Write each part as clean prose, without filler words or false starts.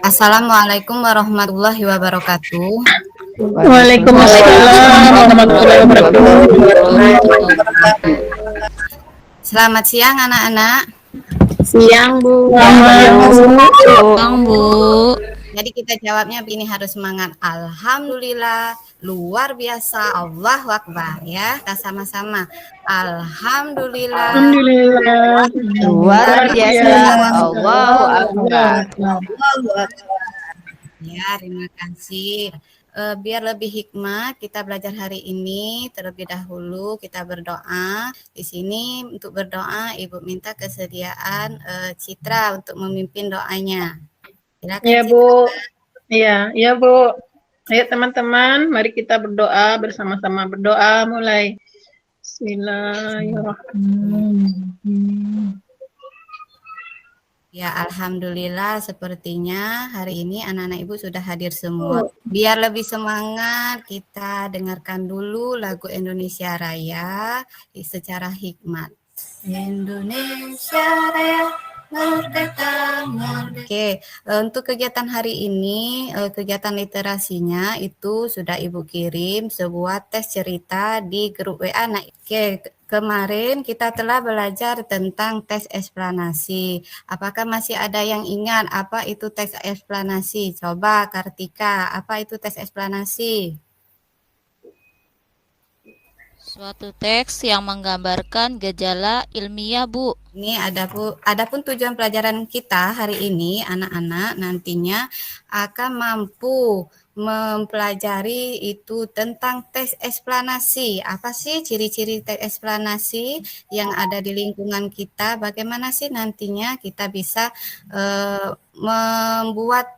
Assalamualaikum warahmatullahi wabarakatuh. Waalaikumsalam warahmatullahi wabarakatuh. Selamat siang anak-anak. Siang, Bu. Bang Bu. Jadi kita jawabnya begini, harus semangat. Alhamdulillah, luar biasa, Allahu Akbar ya. Kita sama-sama. Alhamdulillah, Alhamdulillah. Luar biasa. Allahu Allah. Akbar. ya. Terima kasih. Biar lebih hikmah, kita belajar hari ini. Terlebih dahulu kita berdoa. Di sini untuk berdoa, Ibu minta kesediaan Citra untuk memimpin doanya. Silakan Ya, Citra. Bu. Iya, Bu. Ayo teman-teman, mari kita berdoa bersama-sama. Berdoa mulai. Bismillahirrahmanirrahim. Ya, alhamdulillah sepertinya hari ini anak-anak Ibu sudah hadir semua. Biar lebih semangat, kita dengarkan dulu lagu Indonesia Raya secara hikmat. Indonesia Raya merdeka, merdeka. Oke, untuk kegiatan hari ini, kegiatan literasinya itu sudah Ibu kirim sebuah tes cerita di grup WA. Nah, oke, kemarin kita telah belajar tentang tes eksplanasi. Apakah masih ada yang ingat apa itu tes eksplanasi? Coba Kartika, apa itu tes eksplanasi? Suatu teks yang menggambarkan gejala ilmiah, Bu. Ini adapun tujuan pelajaran kita hari ini, anak-anak nantinya akan mampu mempelajari itu tentang tes eksplanasi. Apa sih ciri-ciri tes eksplanasi yang ada di lingkungan kita? Bagaimana sih nantinya kita bisa membuat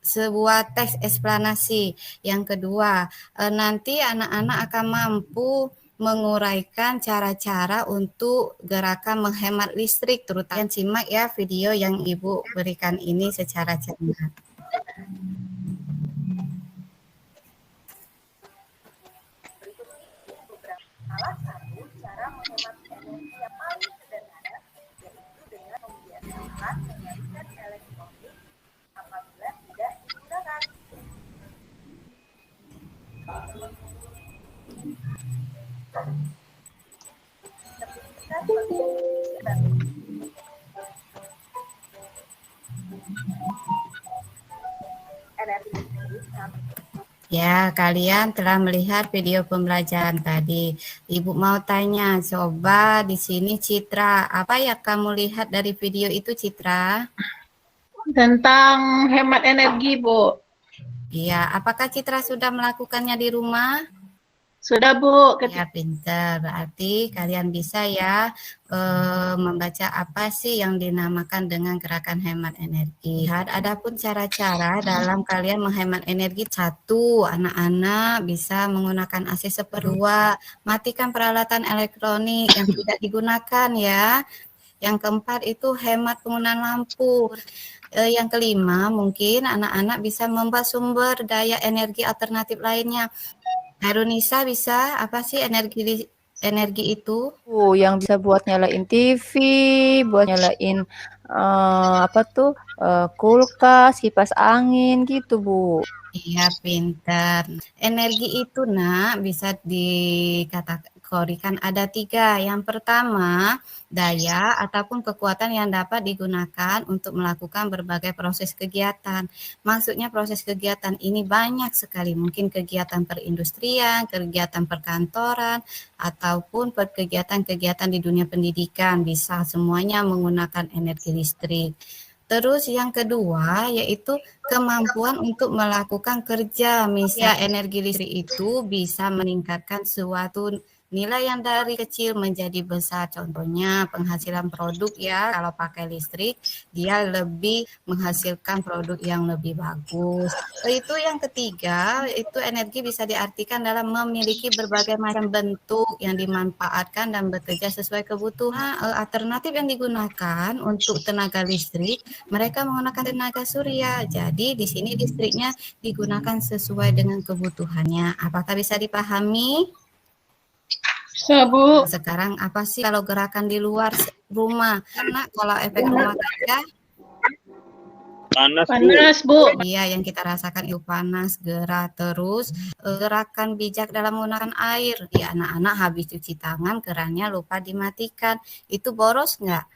sebuah teks eksplanasi. Yang kedua, nanti anak-anak akan mampu menguraikan cara-cara untuk gerakan menghemat listrik, terutama simak ya video yang Ibu berikan ini secara cermat. Salah satu cara menghemat energi yang paling sederhana yaitu dengan membiasakan mengalihkan elektronik apabila tidak digunakan. Ya, kalian telah melihat video pembelajaran tadi. Ibu mau tanya, coba di sini Citra, apa yang kamu lihat dari video itu Citra? Tentang hemat energi, Bu. Iya, apakah Citra sudah melakukannya di rumah? Sudah, Bu. Ya, pintar. Berarti kalian bisa ya membaca apa sih yang dinamakan dengan gerakan hemat energi. Adapun cara-cara dalam kalian menghemat energi, satu, anak-anak bisa menggunakan AC seperluas, matikan peralatan elektronik yang tidak digunakan ya. Yang keempat itu hemat penggunaan lampu. Yang kelima, mungkin anak-anak bisa membuat sumber daya energi alternatif lainnya. Harunisa bisa apa sih energi itu? Yang bisa buat nyalain TV, buat nyalain kulkas, kipas angin gitu, Bu. Iya, pintar. Energi itu nak bisa dikategorikan ada 3. Yang pertama, daya ataupun kekuatan yang dapat digunakan untuk melakukan berbagai proses kegiatan. Maksudnya proses kegiatan ini banyak sekali. Mungkin kegiatan perindustrian, kegiatan perkantoran, ataupun kegiatan-kegiatan di dunia pendidikan. Bisa semuanya menggunakan energi listrik. Terus yang kedua yaitu kemampuan untuk melakukan kerja. Misal energi listrik itu bisa meningkatkan suatu nilai yang dari kecil menjadi besar. Contohnya penghasilan produk ya, kalau pakai listrik dia lebih menghasilkan produk yang lebih bagus. Itu yang ketiga, itu energi bisa diartikan dalam memiliki berbagai macam bentuk yang dimanfaatkan dan bekerja sesuai kebutuhan. Alternatif yang digunakan untuk tenaga listrik, mereka menggunakan tenaga surya. Jadi di sini listriknya digunakan sesuai dengan kebutuhannya. Apakah bisa dipahami? Bisa, Bu. Sekarang apa sih kalau gerakan di luar rumah? Karena kalau efek rumah kaca Panas, Bu. Panas, Bu. Iya, yang kita rasakan itu panas, gerah, terus gerakan bijak dalam menggunakan air. Ya, anak-anak habis cuci tangan, kerannya lupa dimatikan. Itu boros nggak?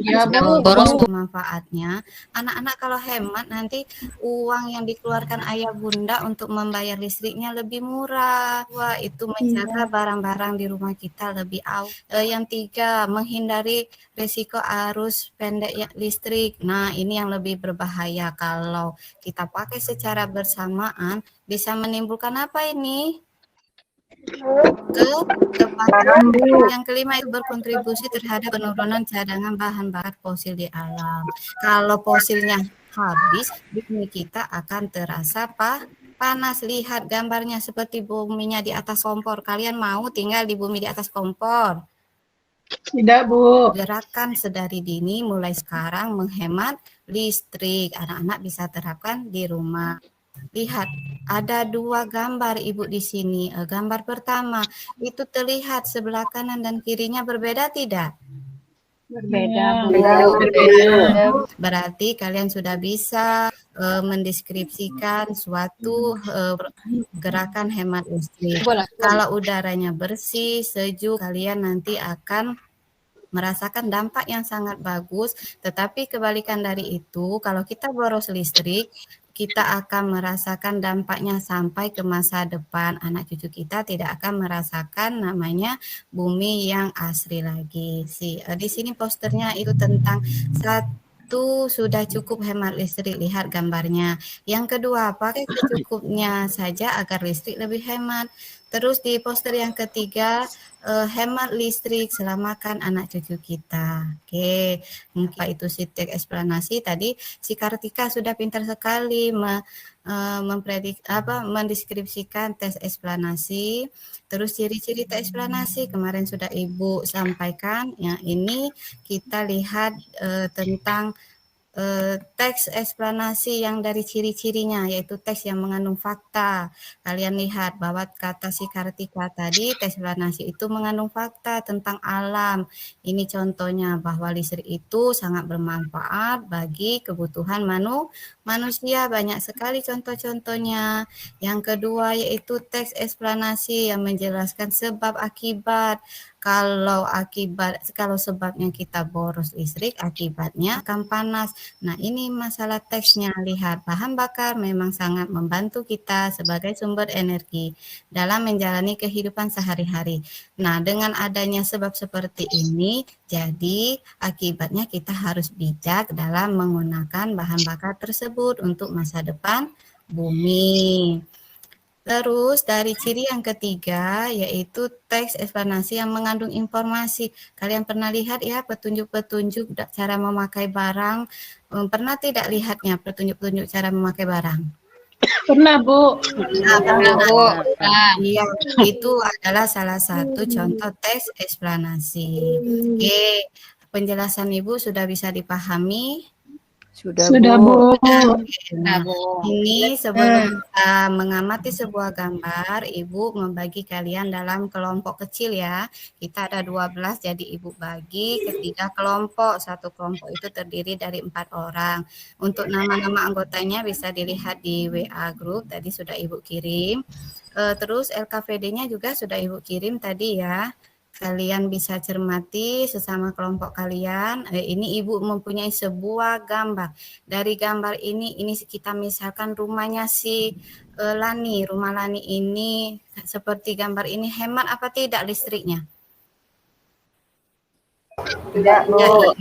Ya, Kalau Bu. boros manfaatnya, anak-anak kalau hemat nanti uang yang dikeluarkan ayah bunda untuk membayar listriknya lebih murah. Wah, itu menjaga barang-barang di rumah kita lebih awet. Yang tiga, menghindari risiko arus pendek listrik. Nah, ini yang lebih berbahaya kalau kita pakai secara bersamaan bisa menimbulkan apa ini? Kebakaran. Yang kelima itu berkontribusi terhadap penurunan cadangan bahan bakar fosil di alam. Kalau fosilnya habis, bumi kita akan terasa panas. Lihat gambarnya seperti buminya di atas kompor. Kalian mau tinggal di bumi di atas kompor? Tidak, Bu. Gerakan sedari dini mulai sekarang menghemat listrik. Anak-anak bisa terapkan di rumah. Lihat, ada dua gambar Ibu di sini. Gambar pertama, itu terlihat sebelah kanan dan kirinya berbeda tidak? Berbeda, Bu. Berarti kalian sudah bisa mendeskripsikan suatu gerakan hemat listrik. Kalau udaranya bersih, sejuk, kalian nanti akan merasakan dampak yang sangat bagus, tetapi kebalikan dari itu, kalau kita boros listrik, kita akan merasakan dampaknya sampai ke masa depan. Anak cucu kita tidak akan merasakan namanya bumi yang asri lagi. Di sini posternya itu tentang satu, sudah cukup hemat listrik, lihat gambarnya. Yang kedua, pakai secukupnya saja agar listrik lebih hemat. Terus di poster yang ketiga, hemat listrik, selamatkan anak cucu kita. Oke, mungkin itu si teks eksplanasi tadi. Si Kartika sudah pintar sekali mendeskripsikan tes eksplanasi. Terus ciri-ciri tes eksplanasi kemarin sudah Ibu sampaikan. Yang ini kita lihat tentang teks eksplanasi yang dari ciri-cirinya, yaitu teks yang mengandung fakta. Kalian lihat bahwa kata si Kartika tadi, teks eksplanasi itu mengandung fakta tentang alam. Ini contohnya bahwa listrik itu sangat bermanfaat bagi kebutuhan manusia. Banyak sekali contoh-contohnya. Yang kedua yaitu teks eksplanasi yang menjelaskan sebab akibat. Kalau sebabnya kita boros listrik, akibatnya akan panas. Nah, ini masalah teksnya. Lihat, bahan bakar memang sangat membantu kita sebagai sumber energi dalam menjalani kehidupan sehari-hari. Nah, dengan adanya sebab seperti ini, jadi akibatnya kita harus bijak dalam menggunakan bahan bakar tersebut untuk masa depan bumi. Terus dari ciri yang ketiga yaitu teks eksplanasi yang mengandung informasi. Kalian pernah lihat ya petunjuk-petunjuk cara memakai barang? Pernah tidak lihatnya petunjuk-petunjuk cara memakai barang? Pernah, Bu. Pernah, Bu. Iya, itu adalah salah satu contoh teks eksplanasi. Oke, penjelasan Ibu sudah bisa dipahami? Sudah, Bu. Nah, ini sebelum kita mengamati sebuah gambar, Ibu membagi kalian dalam kelompok kecil ya. Kita ada 12, jadi Ibu bagi ke 3 kelompok. Satu kelompok itu terdiri dari 4 orang. Untuk nama-nama anggotanya bisa dilihat di WA group, tadi sudah Ibu kirim. Terus LKPD-nya juga sudah Ibu kirim tadi ya. Kalian bisa cermati sesama kelompok kalian. Ini Ibu mempunyai sebuah gambar. Dari gambar ini kita misalkan rumahnya si Lani. Rumah Lani ini seperti gambar ini hemat apa tidak listriknya? Tidak, Bu.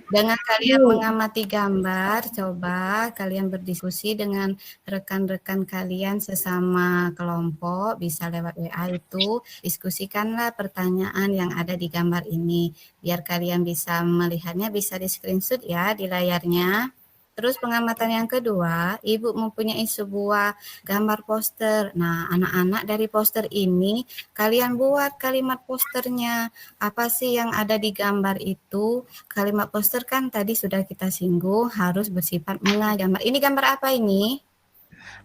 Dengan kalian mengamati gambar, coba kalian berdiskusi dengan rekan-rekan kalian sesama kelompok, bisa lewat WA itu, diskusikanlah pertanyaan yang ada di gambar ini. Biar kalian bisa melihatnya, bisa di screenshot ya di layarnya. Terus pengamatan yang kedua, Ibu mempunyai sebuah gambar poster. Nah, anak-anak dari poster ini, kalian buat kalimat posternya. Apa sih yang ada di gambar itu? Kalimat poster kan tadi sudah kita singgung, harus bersifat menggambar. Ini gambar apa ini?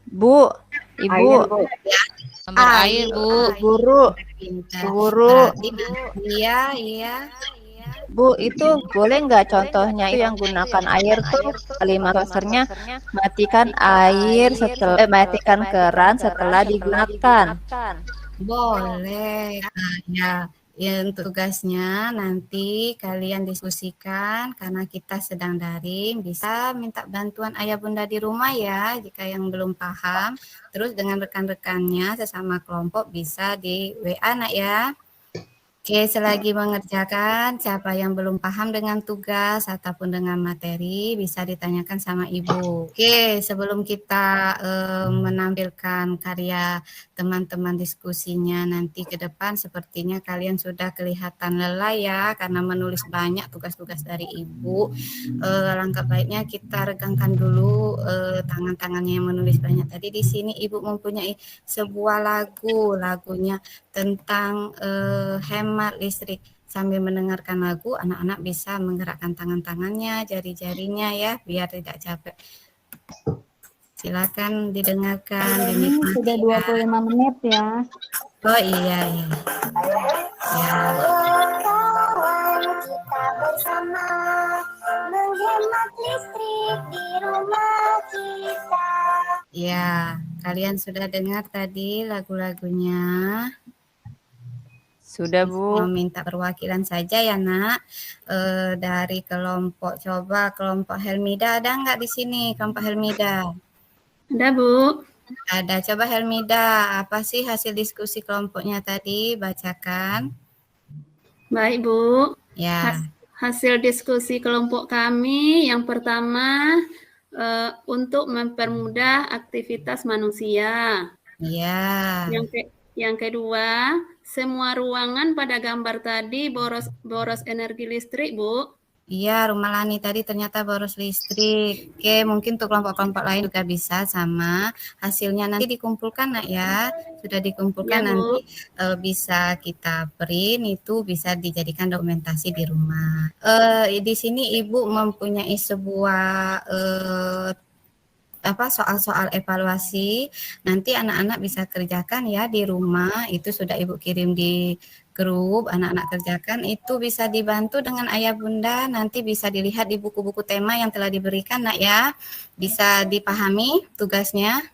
Bu, Ibu. Gambar air, Bu. Guru. Pintar. Guru. Iya. Bu, itu boleh nggak contohnya itu yang gunakan air tuh kalimat dasarnya matikan air setelah matikan keran setelah digunakan. Boleh. Nah, ya untuk tugasnya nanti kalian diskusikan karena kita sedang daring, bisa minta bantuan ayah bunda di rumah ya jika yang belum paham. Terus dengan rekan-rekannya sesama kelompok bisa di WA nak ya. Oke, selagi mengerjakan, siapa yang belum paham dengan tugas ataupun dengan materi bisa ditanyakan sama Ibu. Oke, sebelum kita menampilkan karya teman-teman diskusinya nanti ke depan, sepertinya kalian sudah kelihatan lelah ya karena menulis banyak tugas-tugas dari Ibu. Langkah baiknya kita regangkan dulu tangan-tangannya yang menulis banyak. Tadi di sini Ibu mempunyai sebuah lagunya tentang hemat listrik. Sambil mendengarkan lagu, anak-anak bisa menggerakkan tangan-tangannya, jari-jarinya ya, biar tidak capek. Silakan didengarkan, Ini dinikmati. sudah 25 menit ya. Oh iya. Ya. Kawan kita bersama menghemat listrik di rumah kita. Ya, kalian sudah dengar tadi lagu-lagunya. Sudah, Bu. Meminta perwakilan saja ya nak. Dari kelompok, coba kelompok Helmida ada nggak di sini kelompok Helmida? Ada, Bu. Ada. Coba Helmida, apa sih hasil diskusi kelompoknya tadi? Bacakan. Baik, Bu. Ya. Hasil diskusi kelompok kami yang pertama untuk mempermudah aktivitas manusia. Iya. Yang kedua, semua ruangan pada gambar tadi boros energi listrik, Bu. Iya, Rumah Lani tadi ternyata boros listrik. Oke, mungkin untuk kelompok-kelompok lain juga bisa sama. Hasilnya nanti dikumpulkan nak ya. Sudah dikumpulkan Ya, Bu. nanti bisa kita print, itu bisa dijadikan dokumentasi di rumah. Di sini Ibu mempunyai sebuah soal-soal evaluasi. Nanti anak-anak bisa kerjakan ya di rumah. Itu sudah Ibu kirim di grup, anak-anak kerjakan. Itu bisa dibantu dengan ayah bunda. Nanti bisa dilihat di buku-buku tema yang telah diberikan nak ya. Bisa dipahami tugasnya.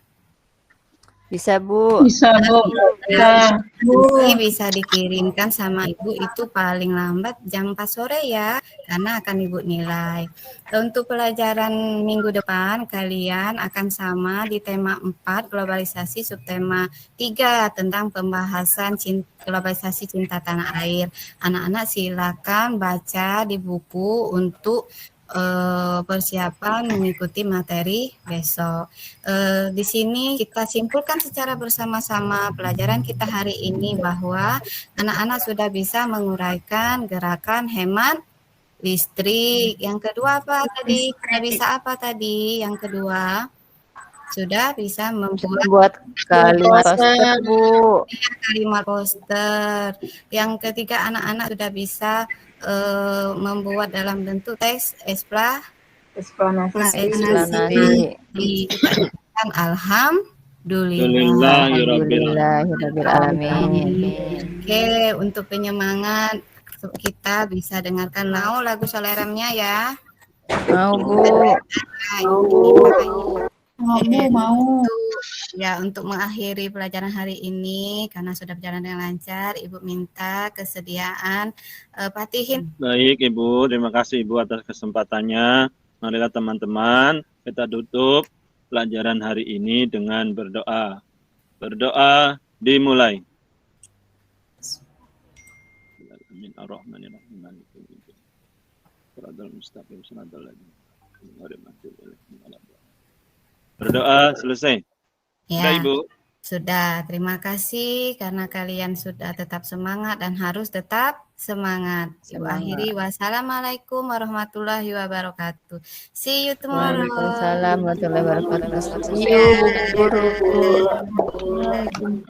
Bisa, Bu. Bisa, Bu. Ya, nanti bisa dikirimkan sama Ibu itu paling lambat jam 4 sore ya, karena akan Ibu nilai. Untuk pelajaran minggu depan, kalian akan sama di tema 4, globalisasi, subtema 3, tentang pembahasan globalisasi cinta tanah air. Anak-anak silakan baca di buku untuk persiapan mengikuti materi besok. Di sini kita simpulkan secara bersama-sama pelajaran kita hari ini bahwa anak-anak sudah bisa menguraikan gerakan hemat listrik. Yang kedua apa tadi? Sudah bisa apa tadi? Yang kedua sudah bisa membuat kalimat poster, Bu. kalimat poster. Yang ketiga anak-anak sudah bisa membuat dalam bentuk teks eksplanasi. Alhamdulillahirabbil Oke, untuk penyemangat kita bisa dengarkan mau lagu Soleramnya ya. Mau, Bu. Mau. Ya, untuk mengakhiri pelajaran hari ini, karena sudah berjalan dengan lancar, Ibu minta kesediaan Patihin. Baik, Ibu. Terima kasih, Ibu, atas kesempatannya. Marilah teman-teman, kita tutup pelajaran hari ini dengan berdoa. Berdoa dimulai. Berdoa selesai. Ya, sudah, Ibu. Sudah. Terima kasih karena kalian sudah tetap semangat dan harus tetap semangat. Ibu akhiri. Wassalamualaikum warahmatullahi wabarakatuh. See you tomorrow. Waalaikumsalam warahmatullahi wabarakatuh. See you, Bu Guru.